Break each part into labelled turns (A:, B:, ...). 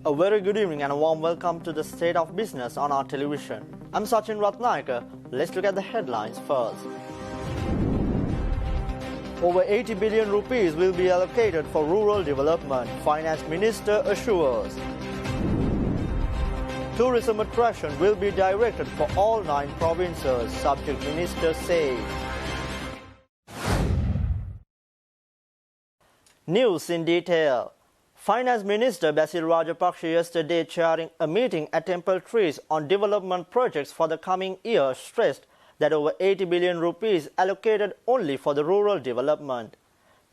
A: A very good evening and a warm welcome to the State of Business on our television. I'm Sachin Ratnayaka. Let's look at the headlines first. Over 80 billion rupees will be allocated for rural development, Finance Minister assures. Tourism attraction will be directed for all 9 provinces, Subject Minister says. News in detail. Finance Minister Basil Rajapaksa yesterday chairing a meeting at Temple Trees on development projects for the coming year stressed that over 80 billion rupees allocated only for the rural development.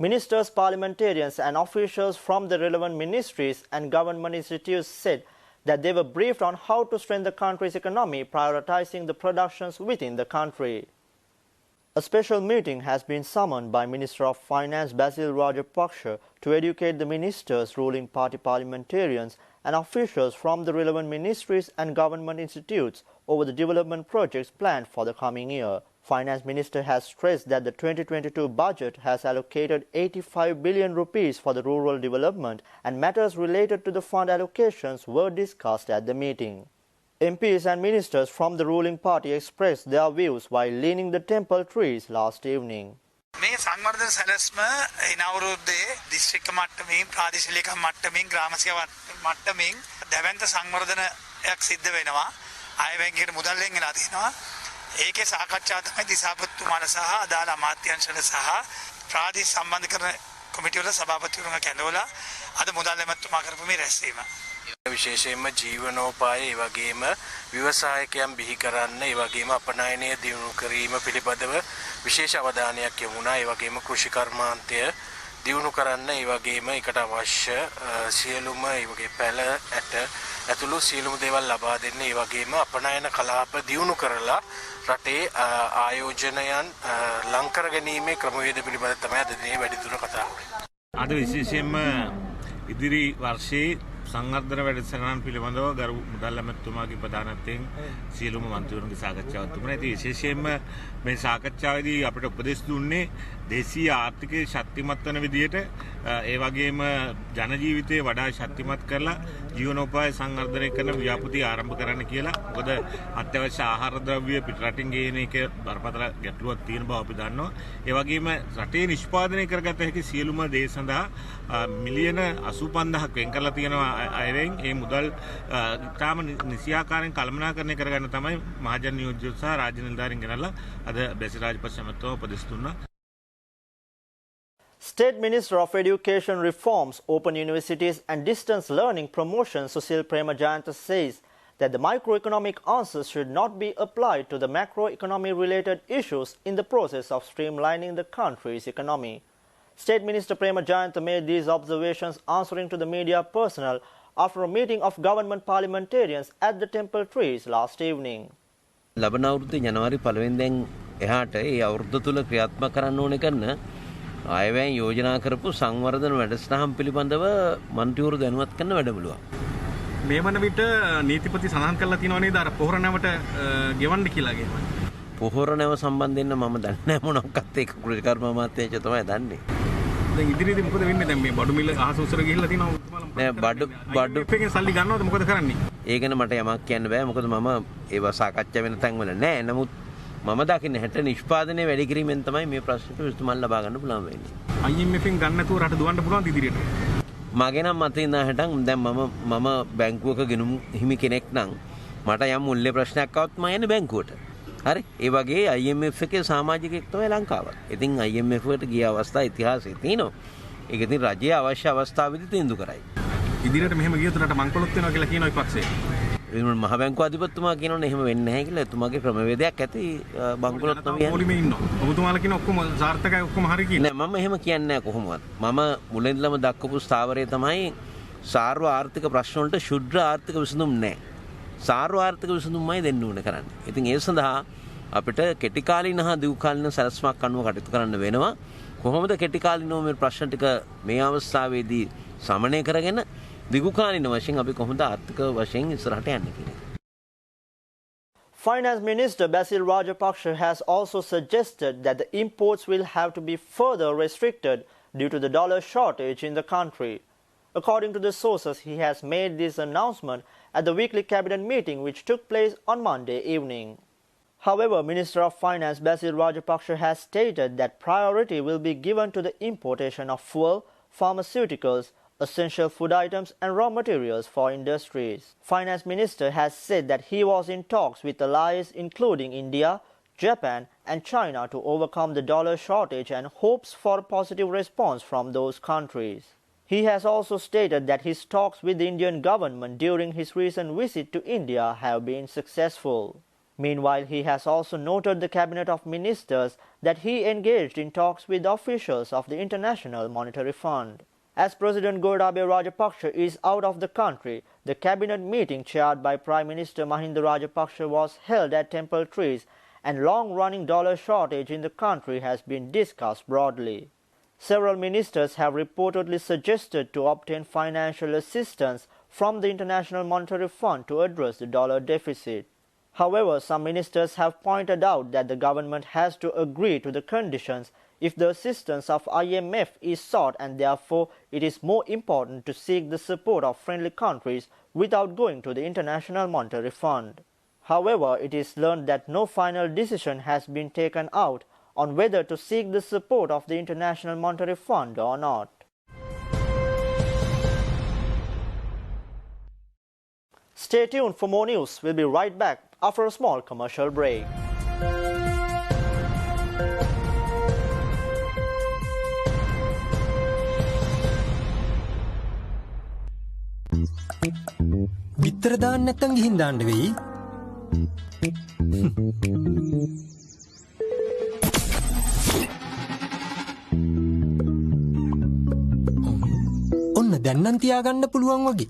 A: Ministers, parliamentarians and officials from the relevant ministries and government institutes said that they were briefed on how to strengthen the country's economy, prioritizing the productions within the country. A special meeting has been summoned by Minister of Finance Basil Rajapaksa to educate the ministers, ruling party parliamentarians and officials from the relevant ministries and government institutes over the development projects planned for the coming year. Finance Minister has stressed that the 2022 budget has allocated 85 billion rupees for the rural development and matters related to the fund allocations were discussed at the meeting. MPs and ministers from the ruling party expressed their views while leaning the temple trees last evening.
B: මේ සංවර්ධන සැලැස්ම ඉනවුරුද්දේ දිස්ත්‍රික්ක මට්ටමින් ප්‍රාදේශීය මට්ටමින් ග්‍රාමසේවා මට්ටමින් දැවැන්ත සංවර්ධනයක් සිද්ධ වෙනවා. අයවැයකට මුදල් වෙන්ලා තියෙනවා. ඒකේ සාකච්ඡාව තමයි දිසාපතිතුමාලා සහ අදාළ අමාත්‍යාංශවල සහ ප්‍රාදේශීය සම්බන්ධ කරන කොමිටිවල සභාපතිවරුන්ගේ කැඳවලා අද මුදල් ඇමතුමා කරපු මේ රැස්වීම. විශේෂයෙන්ම ජීවනෝපාය ඒ වගේම ව්‍යවසායකයන් බිහි කරන්න ඒ වගේම අපනයනය දියුණු කිරීම පිළිබඳව විශේෂ අවධානයක් යොමුණා. ඒ වගේම කෘෂි කර්මාන්තය දියුණු කරන්න ඒ වගේම ඒකට අවශ්‍ය සියලුම ඒ වගේ පැල ඇට ඇතුළු සියලුම දේවල් ලබා දෙන්න ඒ වගේම අපනයන කලාප දියුණු කරලා රටේ ආයෝජනයන් ලං කර ගැනීමේ ක්‍රමවේද පිළිබඳව තමයි අද දිනේ වැඩිදුර කතා කරන්නේ.
C: අද විශේෂයෙන්ම ඉදිරි වර්ෂයේ සංවර්ධන වැඩසටහන පිළිබඳව ගරු මුදල් ඇමතුමාගේ ප්‍රධානත්වයෙන් සියලුම මන්ත්‍රීවරුන්ගේ සාකච්ඡාවක් තිබුණා. ඉතින් විශේෂයෙන්ම මේ සාකච්ඡාවේදී අපිට උපදෙස් දුන්නේ දේශීය ආර්ථිකයේ ශක්තිමත් වන විදිහට ඒ වගේම ජන ජීවිතේ වඩා ශක්තිමත් කරලා ජීවනෝපාය සංවර්ධනය කරන ව්‍යාපෘති ආරම්භ කරන්න කියලා. මොකද අත්‍යවශ්‍ය ආහාර ද්‍රව්‍ය පිටරටින් ගේන එක බරපතල ගැටලුවක් තියෙන බව අපි දන්නවා. ඒ වගේම රටේ නිෂ්පාදනය කරගත හැකි සියලුම දේ සඳහා මිලියන 85000ක් වෙන් කරලා තියෙනවා. අයවෙන් ඒ මුදල් තාම නිසියාකාරයෙන් කළමනාකරණය කරගන්න තමයි මහජන නියෝජ්‍ය සහ රාජ්‍ය නිලධාරීන් ගෙනල්ලා අද බැසිල් රාජපක්ෂ මහත්මයා උපදෙස් දුන්නා.
A: State Minister of Education Reforms, Open Universities and Distance Learning Promotion Susil Premajayanta says that the microeconomic answers should not be applied to the macroeconomy related issues in the process of streamlining the country's economy. State Minister Premajayanta made these observations answering to the media personnel after a meeting of government parliamentarians at the Temple Trees last evening.
D: ලබන අවුරුද්දේ ජනවාරි 1 වෙනිදාන් එහාට ඒ අවුරුද්ද තුල ක්‍රියාත්මක කරන්න ඕනේ කරන ආයවැය යෝජනා කරපු සංවර්ධන වැඩසටහන් පිළිබඳව මන්ත්‍රීවරු දැනුවත් කරන වැඩමුළුවක්.
E: මේ වන විට නීතිපති සඳහන් කරලා තියෙනවා නේද අර පොහොර නැවට ගෙවන්න කියලා කියනවා.
D: පොහොර නැව සම්බන්ධයෙන් මම දන්නේ නැහැ මොනක්වත් ඒක කෘෂි කර්ම අමාත්‍යාංශය තමයි දන්නේ.
E: දැන් ඉදිරියේදී මොකද වෙන්නේ දැන් මේ බඩු මිල අහස උසර ගිහිල්ලා තියෙනවා
D: නෑ බඩු
E: එකෙන් සල්ලි ගන්නවද මොකද කරන්නේ?
D: ඒ ගැන මට යමක් කියන්න බෑ මොකද මම ඒව සාකච්ඡා වෙන තැන් වල නෑ. නමුත් මම දකින්නේ හැට නිෂ්පාදනය වැඩි කිරීමෙන් තමයි මේ ප්‍රශ්නට විසඳුමක් ලබා ගන්න පුළුවන් වෙන්නේ.
E: IMF එකෙන් ගන්න නැතුව රට දුවන්න පුළුවන් ඉදිරියට.
D: මගේ නම් මතේ ඉඳන් හැටන් දැන් මම බැංකුවක ගෙනුම් හිමි කෙනෙක් නම් මට යම් මුල්‍ය ප්‍රශ්නයක් આવත් මම යන්නේ බැංකුවට. හරි? ඒ වගේ IMF එකේ සමාජිකයෙක් තමයි ලංකාව. ඉතින් IMF එකට ගිය අවස්ථා ඉතිහාසයේ තියෙනවා. ඒක ඉතින් රජයේ අවශ්‍ය අවස්ථාවෙදි තීන්දුව කරයි.
E: ඉදිරියට මෙහෙම ගියොත් රට මංකොලොත් වෙනවා කියලා කියනවා විපක්ෂය.
D: මහ බැංකුව අධිපතිතුමා කියනෝනේ එහෙම වෙන්නේ නැහැ කියලා. එතුමාගේ ක්‍රමවේදයක් ඇති බංකොලොත් නොවියන්නේ.
E: පොලිමේ ඉන්නවා. ඔබතුමාලා කියන ඔක්කොම සාර්ථකයි ඔක්කොම හරි කියලා.
D: නෑ මම එහෙම කියන්නේ නැහැ කොහොමවත්. මම මුලින්දලම දක්වපු ස්ථාවරය තමයි සාර්ව ආර්ථික ප්‍රශ්න වලට ශුද්‍ර ආර්ථික විසඳුම් නැහැ. සාර්ව ආර්ථික විසඳුම්මයි දෙන්න ඕනේ කරන්නේ. ඉතින් ඒ සඳහා අපිට කෙටි කාලීන හා දීර්ඝ කාලීන සැලැස්මක් අනුව කටයුතු කරන්න වෙනවා. කොහොමද කෙටි කාලීනව මේ ප්‍රශ්න ටික මේ අවස්ථාවේදී සමනය කරගෙන දීර්ඝ කාලීන වශයෙන් අපි කොහොමද ආර්ථික වශයෙන් ඉස්සරහට යන්නේ කියලා.
A: Finance Minister Basil Rajapaksa has also suggested that the imports will have to be further restricted due to the dollar shortage in the country. According to the sources, he has made this announcement at the weekly cabinet meeting which took place on Monday evening. However, Minister of Finance Basil Rajapaksa has stated that priority will be given to the importation of fuel, pharmaceuticals, essential food items and raw materials for industries. Finance Minister has said that he was in talks with allies including India, Japan and China to overcome the dollar shortage and hopes for a positive response from those countries. He has also stated that his talks with the Indian government during his recent visit to India have been successful. Meanwhile, he has also noted the Cabinet of Ministers that he engaged in talks with officials of the International Monetary Fund. As President Gotabaya Rajapaksa is out of the country, the cabinet meeting chaired by Prime Minister Mahinda Rajapaksa was held at Temple Trees and long-running dollar shortage in the country has been discussed broadly. Several ministers have reportedly suggested to obtain financial assistance from the International Monetary Fund to address the dollar deficit. However, some ministers have pointed out that the government has to agree to the conditions if the assistance of IMF is sought and therefore it is more important to seek the support of friendly countries without going to the International Monetary Fund. However, it is learned that no final decision has been taken out on whether to seek the support of the International Monetary Fund or not. Stay tuned for more news. We'll be right back after a small commercial break.
F: විතර දාන්න නැත්තම් ගිහින් දාන්න වෙයි. ඔන්න දැන් නම් තියාගන්න පුළුවන් වගේ.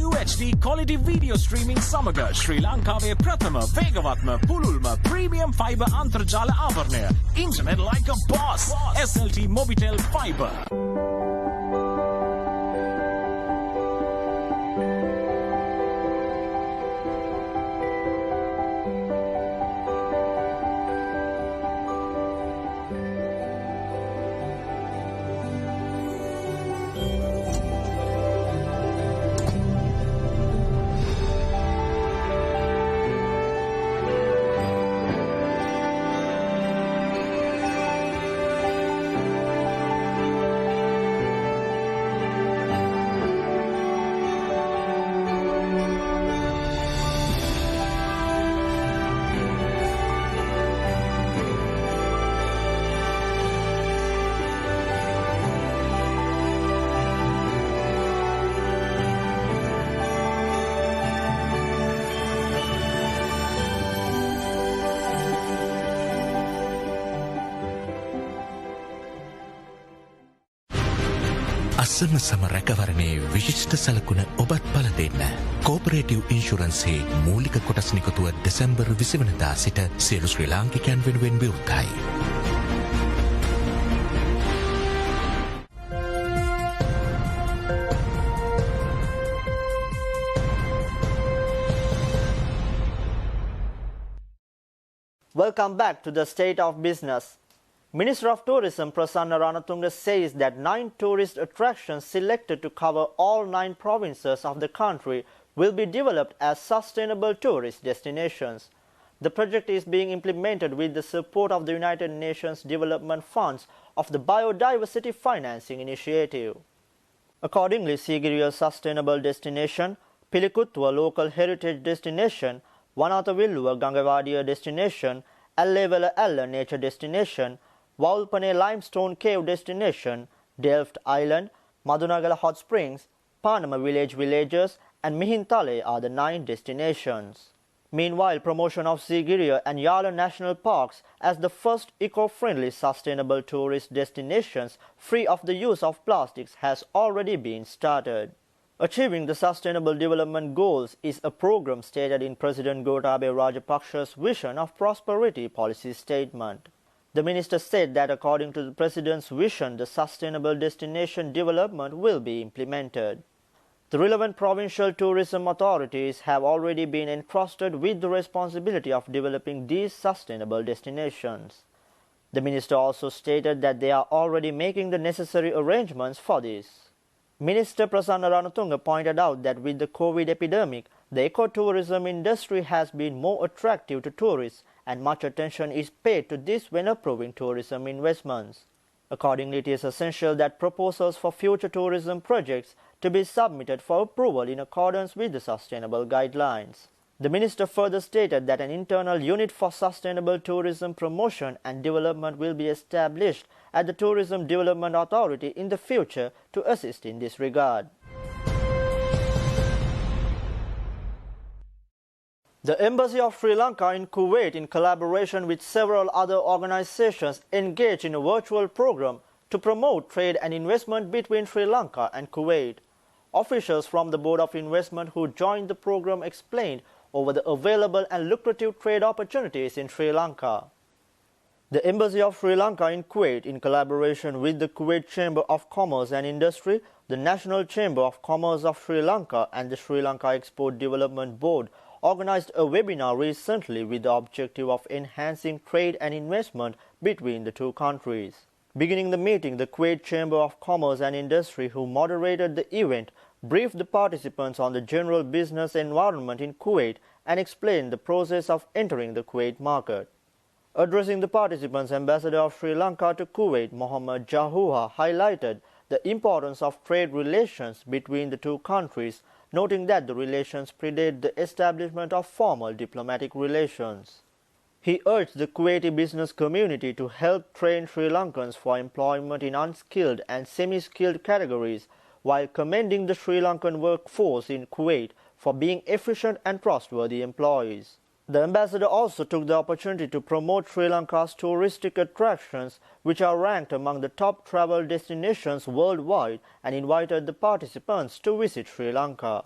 G: UHD quality video streaming සමග ශ්‍රී ලංකාවේ ප්‍රථම වේගවත්ම පුළුල්ම premium fiber අන්තර්ජාල ආවරණය. Internet like a boss. SLT Mobitel Fiber.
H: අසම සම රැකවරණයේ විශිෂ්ට සලකුණ ඔබත් පල දෙන්න. කෝපරේටිව් ඉන්ශුරන්සේ මූලික කොටස් නිකුතුව දෙසැම්බර් 20 වෙනිදා සිට සියලු ශ්‍රී ලාංකිකයන් වෙනුවෙන් විවෘතයි.
A: Welcome back to the State of Business. Minister of Tourism Prasanna Ranatunga says that 9 tourist attractions selected to cover all 9 provinces of the country will be developed as sustainable tourist destinations. The project is being implemented with the support of the United Nations Development Funds of the Biodiversity Financing Initiative. Accordingly, Sigiriya Sustainable Destination, Pilikuttuwa Local Heritage Destination, Wanathavilluwa Gangavadiya Destination, Allewala Alla Nature Destination, Vaulpane Limestone Cave Destination, Delft Island, Madunagala Hot Springs, Panama Village Villages and Mihintale are the 9 destinations. Meanwhile, promotion of Sigiriya and Yala National Parks as the first eco-friendly sustainable tourist destinations free of the use of plastics has already been started. Achieving the Sustainable Development Goals is a program stated in President Gotabaya Rajapaksa's Vision of Prosperity policy statement. The minister said that according to the President's vision, the sustainable destination development will be implemented. The relevant provincial tourism authorities have already been entrusted with the responsibility of developing these sustainable destinations. The minister also stated that they are already making the necessary arrangements for this. Minister Prasanna Ranatunga pointed out that with the COVID epidemic, the ecotourism industry has been more attractive to tourists and much attention is paid to this when approving tourism investments. Accordingly, it is essential that proposals for future tourism projects to be submitted for approval in accordance with the sustainable guidelines. The minister further stated that an internal unit for sustainable tourism promotion and development will be established at the Tourism Development Authority in the future to assist in this regard. The Embassy of Sri Lanka in Kuwait, in collaboration with several other organizations, engaged in a virtual program to promote trade and investment between Sri Lanka and Kuwait. Officials from the Board of Investment who joined the program explained over the available and lucrative trade opportunities in Sri Lanka. The Embassy of Sri Lanka in Kuwait, in collaboration with the Kuwait Chamber of Commerce and Industry, the National Chamber of Commerce of Sri Lanka and the Sri Lanka Export Development Board, organized a webinar recently with the objective of enhancing trade and investment between the two countries. Beginning the meeting, the Kuwait Chamber of Commerce and Industry, who moderated the event, briefed the participants on the general business environment in Kuwait and explained the process of entering the Kuwait market. Addressing the participants, Ambassador of Sri Lanka to Kuwait, Mohammad Jahuha, highlighted the importance of trade relations between the two countries, noting that the relations predate the establishment of formal diplomatic relations. He urged the Kuwaiti business community to help train Sri Lankans for employment in unskilled and semi-skilled categories, while commending the Sri Lankan workforce in Kuwait for being efficient and trustworthy employees. The ambassador also took the opportunity to promote Sri Lanka's touristic attractions, which are ranked among the top travel destinations worldwide, and invited the participants to visit Sri Lanka.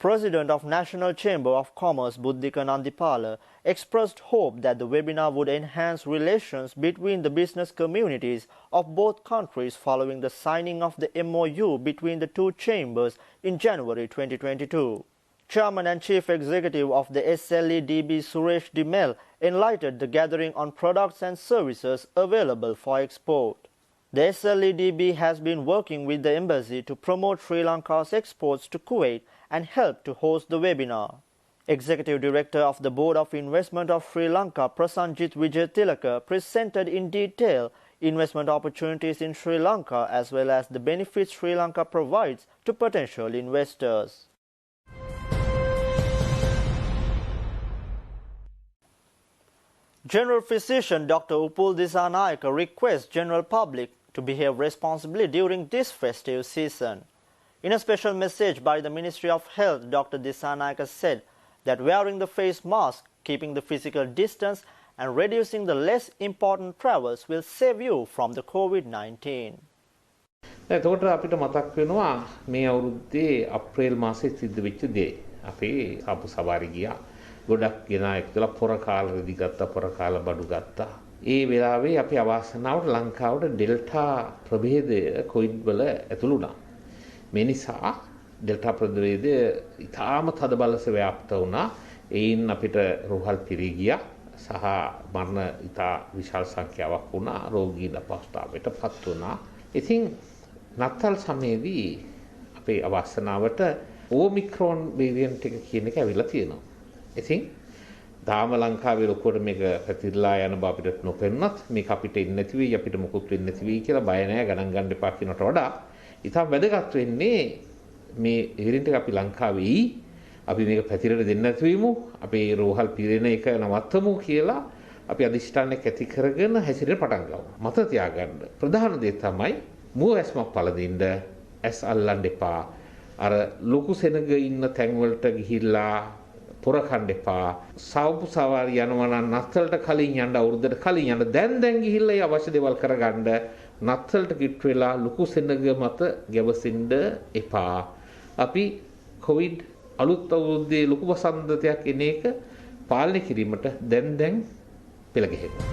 A: President of National Chamber of Commerce Buddhika Nandipala expressed hope that the webinar would enhance relations between the business communities of both countries following the signing of the MOU between the two chambers in January 2022. Chairman and Chief Executive of the SLEDB Suresh Dimel enlightened the gathering on products and services available for export. The SLEDB has been working with the embassy to promote Sri Lanka's exports to Kuwait and help to host the webinar. Executive Director of the Board of Investment of Sri Lanka, Prasanjit Wijayatilaka, presented in detail investment opportunities in Sri Lanka as well as the benefits Sri Lanka provides to potential investors. General Physician Dr. Upul Disanayaka requests general public to behave responsibly during this festive season. In a special message by the Ministry of Health, Dr. Disanayaka said that wearing the face mask, keeping the physical distance and reducing the less important travels will save you from the COVID-19.
I: එතකොට අපිට මතක් වෙනවා මේ අවුරුද්දේ අප්‍රේල් මාසයේ සිද්ධ වෙච්ච දේ. අපි ආපු සවාරි ගියා. ගොඩක් ගෙනා එක්කලා පොර කාල රෙදි ගත්තා, පොර කාල බඩු ගත්තා. ඒ වෙලාවේ අපි අවාසනාවට ලංකාවට ඩෙල්ටා ප්‍රභේදය කොවිඩ් වල ඇතුළු වුණා. මේ නිසා ඩෙල්ටා ප්‍රභේදය ඉතාම තද බලස ව්‍යාප්ත වුණා. ඒයින් අපිට රෝහල් පිරී ගියා. සහ මරණ ඉතා විශාල සංඛ්‍යාවක් වුණා. රෝගීන් අපහසුතාවයට පත් වුණා. ඉතින් නත්තල් සමයේදී අපේ අවාසනාවට ඕමික්‍රෝන් වේරියන්ට් එක කියන එක ඇවිල්ලා තියෙනවා. ඉතින් තාම ලංකාවේ ලොකුවට මේක පැතිරලා යන බව අපිට නොපෙනුනත් මේක අපිට ඉන්නේ නැති වෙයි අපිට මොකුත් වෙන්නේ නැති වෙයි කියලා බය නැහැ ගණන් ගන්න එපා කියනට වඩා ඉතින් වැදගත් වෙන්නේ මේ වේරියන්ට් එක අපි ලංකාවේ අපි මේක පැතිරෙන්න දෙන්නේ නැති වෙමු අපේ රෝහල් පිරෙන එක නවත්තමු කියලා අපි අදිෂ්ඨානයක් ඇති කරගෙන හැසිරෙන්න පටන් ගමු. මත තියාගන්න ප්‍රධාන දේ තමයි මුවැස්මක් පළදින්න ඇස් අල්ලන්න එපා. අර ලොකු සෙනග ඉන්න තැන් වලට ගිහිල්ලා පොර කන්න එපා. සවපු සවාරි යනවා නම් නත්තලට කලින් යන්න අවුරුද්දට කලින් යන්න දැන් ගිහිල්ලා ඒ අවශ්‍ය දේවල් කරගන්න නත්තලට කිට් වෙලා ලොකු සෙනග මත ගැවසෙන්න එපා. අපි කොවිඩ් අලුත් අවුරුද්දේ ලොකු වසන්තයක් එන එක පාලනය කිරීමට දැන් පෙළ ගැහෙනවා.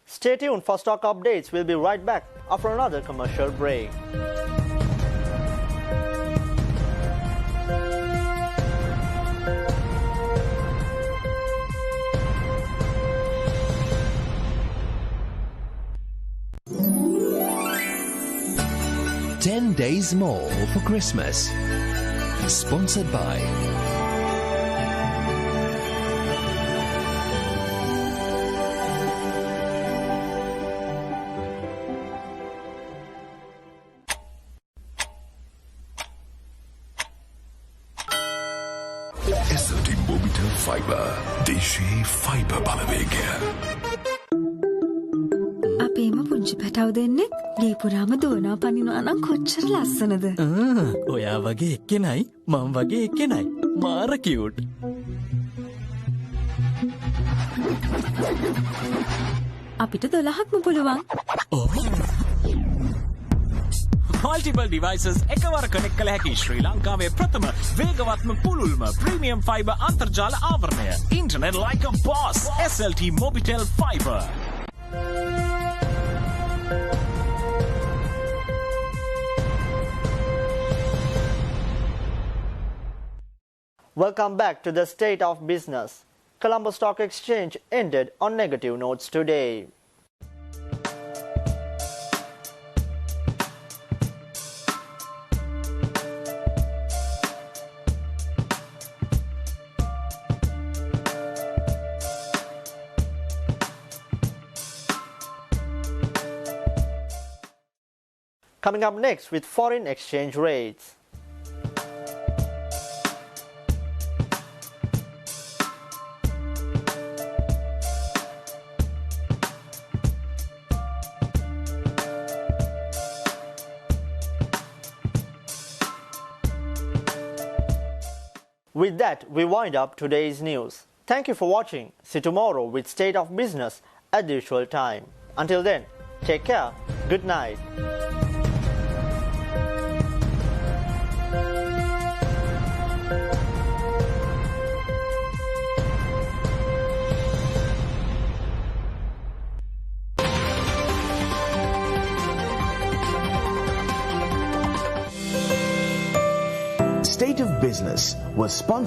A: Stay tuned for stock updates. We'll be right back after another commercial break.
J: 10 days more for Christmas. Sponsored by
K: SLT Mobitel Fiber. දේශීය ෆයිබර් බලවේගය.
L: අපේම පුංචි පැටව් දෙන්නෙක් ගේ පුරාම දුවනවා පනිනවා නම් කොච්චර ලස්සනද.
M: ඔයා වගේ එක්කෙනයි මම වගේ එක්කෙනයි මාර කියුට්.
L: අපිට 12ක්ම පුළුවන්.
G: Multiple devices එකවර කනෙක්ට් කළ හැකි ශ්‍රී ලංකාවේ ප්‍රථම වේගවත්ම පුළුල්ම ප්‍රීමියම් ෆයිබර් අන්තර්ජාල ආවරණය. Internet like a boss. SLT Mobitel Fiber.
A: Welcome back to the State of Business. Colombo Stock Exchange ended on negative notes today. Coming up next with foreign exchange rates. With that, we wind up today's news. Thank you for watching. See you tomorrow with State of Business at the usual time. Until then, take care. Good night.
N: State of Business was sponsored